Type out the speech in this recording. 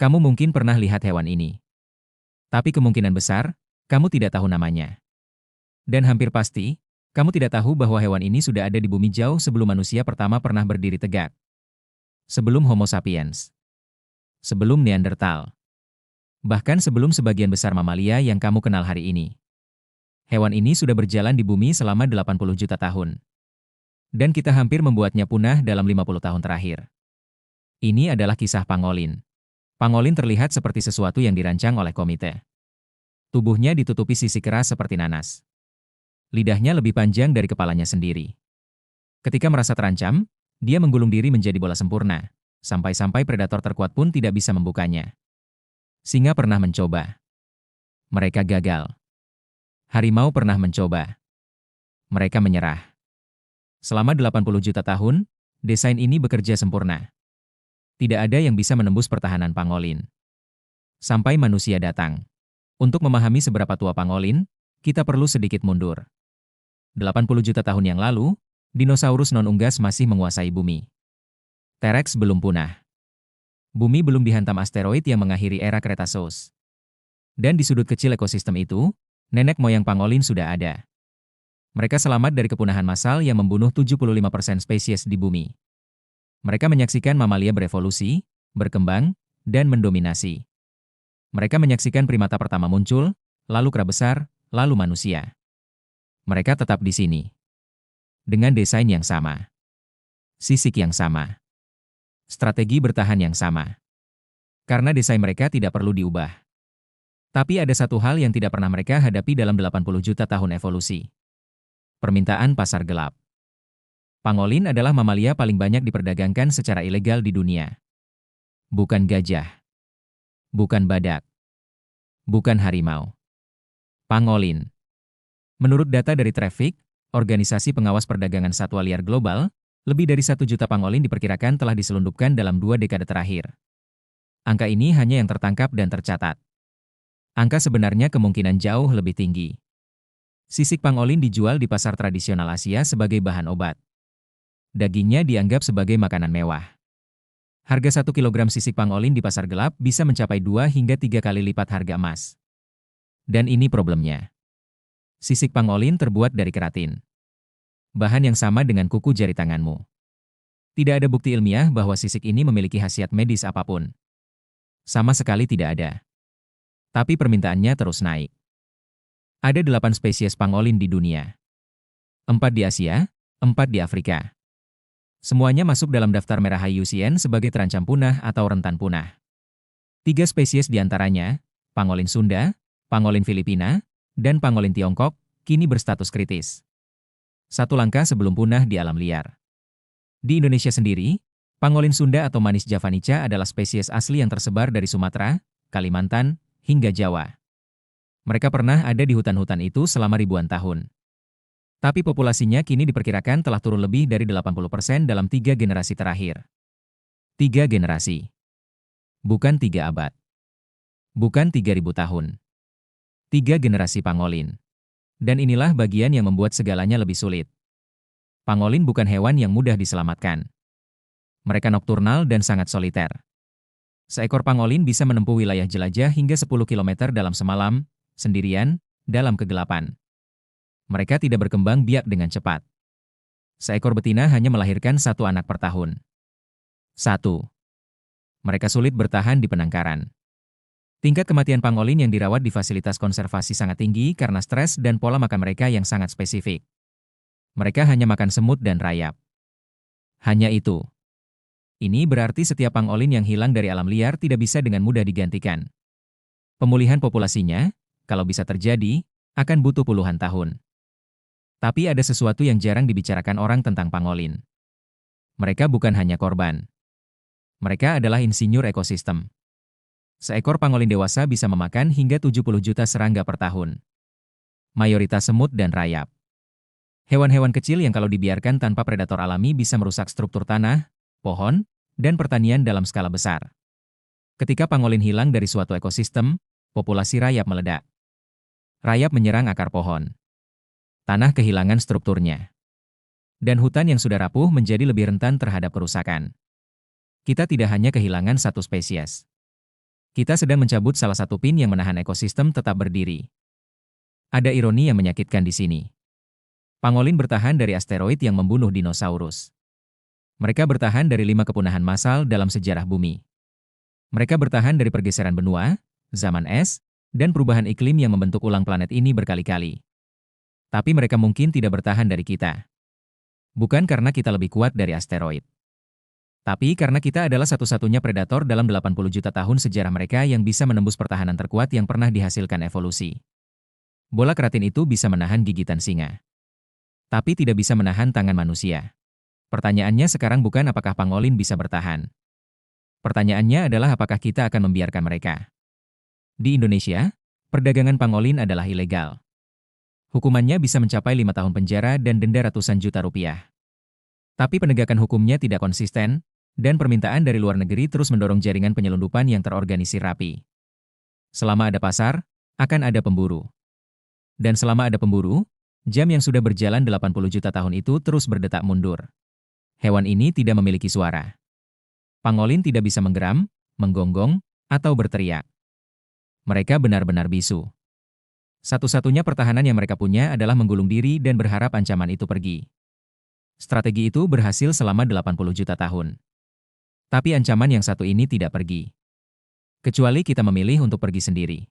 Kamu mungkin pernah lihat hewan ini, tapi kemungkinan besar, kamu tidak tahu namanya. Dan hampir pasti, kamu tidak tahu bahwa hewan ini sudah ada di bumi jauh sebelum manusia pertama pernah berdiri tegak. Sebelum Homo sapiens. Sebelum Neanderthal. Bahkan sebelum sebagian besar mamalia yang kamu kenal hari ini. Hewan ini sudah berjalan di bumi selama 80 juta tahun. Dan kita hampir membuatnya punah dalam 50 tahun terakhir. Ini adalah kisah pangolin. Pangolin terlihat seperti sesuatu yang dirancang oleh komite. Tubuhnya ditutupi sisik keras seperti nanas. Lidahnya lebih panjang dari kepalanya sendiri. Ketika merasa terancam, dia menggulung diri menjadi bola sempurna, sampai-sampai predator terkuat pun tidak bisa membukanya. Singa pernah mencoba. Mereka gagal. Harimau pernah mencoba. Mereka menyerah. Selama 80 juta tahun, desain ini bekerja sempurna. Tidak ada yang bisa menembus pertahanan pangolin. Sampai manusia datang. Untuk memahami seberapa tua pangolin, kita perlu sedikit mundur. 80 juta tahun yang lalu, dinosaurus non-unggas masih menguasai bumi. T-Rex belum punah. Bumi belum dihantam asteroid yang mengakhiri era Cretaceous. Dan di sudut kecil ekosistem itu, nenek moyang pangolin sudah ada. Mereka selamat dari kepunahan massal yang membunuh 75% spesies di bumi. Mereka menyaksikan mamalia berevolusi, berkembang, dan mendominasi. Mereka menyaksikan primata pertama muncul, lalu kera besar, lalu manusia. Mereka tetap di sini. Dengan desain yang sama. Sisik yang sama. Strategi bertahan yang sama. Karena desain mereka tidak perlu diubah. Tapi ada satu hal yang tidak pernah mereka hadapi dalam 80 juta tahun evolusi. Permintaan pasar gelap. Pangolin adalah mamalia paling banyak diperdagangkan secara ilegal di dunia. Bukan gajah. Bukan badak. Bukan harimau. Pangolin. Menurut data dari Traffic, organisasi pengawas perdagangan satwa liar global, lebih dari 1 juta pangolin diperkirakan telah diselundupkan dalam 2 dekade terakhir. Angka ini hanya yang tertangkap dan tercatat. Angka sebenarnya kemungkinan jauh lebih tinggi. Sisik pangolin dijual di pasar tradisional Asia sebagai bahan obat. Dagingnya dianggap sebagai makanan mewah. Harga 1 kilogram sisik pangolin di pasar gelap bisa mencapai 2 hingga 3 kali lipat harga emas. Dan ini problemnya. Sisik pangolin terbuat dari keratin. Bahan yang sama dengan kuku jari tanganmu. Tidak ada bukti ilmiah bahwa sisik ini memiliki khasiat medis apapun. Sama sekali tidak ada. Tapi permintaannya terus naik. Ada 8 spesies pangolin di dunia. 4 di Asia, 4 di Afrika. Semuanya masuk dalam daftar merah IUCN sebagai terancam punah atau rentan punah. 3 spesies diantaranya, pangolin Sunda, pangolin Filipina, dan pangolin Tiongkok, kini berstatus kritis. 1 langkah sebelum punah di alam liar. Di Indonesia sendiri, pangolin Sunda atau Manis javanica adalah spesies asli yang tersebar dari Sumatera, Kalimantan, hingga Jawa. Mereka pernah ada di hutan-hutan itu selama ribuan tahun. Tapi populasinya kini diperkirakan telah turun lebih dari 80% dalam 3 generasi terakhir. 3 generasi. Bukan 3 abad. Bukan 3.000 tahun. 3 generasi pangolin. Dan inilah bagian yang membuat segalanya lebih sulit. Pangolin bukan hewan yang mudah diselamatkan. Mereka nokturnal dan sangat soliter. Seekor pangolin bisa menempuh wilayah jelajah hingga 10 km dalam semalam, sendirian, dalam kegelapan. Mereka tidak berkembang biak dengan cepat. Seekor betina hanya melahirkan 1 anak per tahun. 1. Mereka sulit bertahan di penangkaran. Tingkat kematian pangolin yang dirawat di fasilitas konservasi sangat tinggi karena stres dan pola makan mereka yang sangat spesifik. Mereka hanya makan semut dan rayap. Hanya itu. Ini berarti setiap pangolin yang hilang dari alam liar tidak bisa dengan mudah digantikan. Pemulihan populasinya, kalau bisa terjadi, akan butuh puluhan tahun. Tapi ada sesuatu yang jarang dibicarakan orang tentang pangolin. Mereka bukan hanya korban. Mereka adalah insinyur ekosistem. Seekor pangolin dewasa bisa memakan hingga 70 juta serangga per tahun. Mayoritas semut dan rayap. Hewan-hewan kecil yang kalau dibiarkan tanpa predator alami bisa merusak struktur tanah, pohon, dan pertanian dalam skala besar. Ketika pangolin hilang dari suatu ekosistem, populasi rayap meledak. Rayap menyerang akar pohon. Tanah kehilangan strukturnya. Dan hutan yang sudah rapuh menjadi lebih rentan terhadap kerusakan. Kita tidak hanya kehilangan 1 spesies. Kita sedang mencabut salah satu pin yang menahan ekosistem tetap berdiri. Ada ironi yang menyakitkan di sini. Pangolin bertahan dari asteroid yang membunuh dinosaurus. Mereka bertahan dari 5 kepunahan massal dalam sejarah bumi. Mereka bertahan dari pergeseran benua, zaman es, dan perubahan iklim yang membentuk ulang planet ini berkali-kali. Tapi mereka mungkin tidak bertahan dari kita. Bukan karena kita lebih kuat dari asteroid. Tapi karena kita adalah satu-satunya predator dalam 80 juta tahun sejarah mereka yang bisa menembus pertahanan terkuat yang pernah dihasilkan evolusi. Bola keratin itu bisa menahan gigitan singa. Tapi tidak bisa menahan tangan manusia. Pertanyaannya sekarang bukan apakah pangolin bisa bertahan. Pertanyaannya adalah apakah kita akan membiarkan mereka. Di Indonesia, perdagangan pangolin adalah ilegal. Hukumannya bisa mencapai 5 tahun penjara dan denda ratusan juta rupiah. Tapi penegakan hukumnya tidak konsisten, dan permintaan dari luar negeri terus mendorong jaringan penyelundupan yang terorganisir rapi. Selama ada pasar, akan ada pemburu. Dan selama ada pemburu, jam yang sudah berjalan 80 juta tahun itu terus berdetak mundur. Hewan ini tidak memiliki suara. Pangolin tidak bisa menggeram, menggonggong, atau berteriak. Mereka benar-benar bisu. Satu-satunya pertahanan yang mereka punya adalah menggulung diri dan berharap ancaman itu pergi. Strategi itu berhasil selama 80 juta tahun. Tapi ancaman yang satu ini tidak pergi. Kecuali kita memilih untuk pergi sendiri.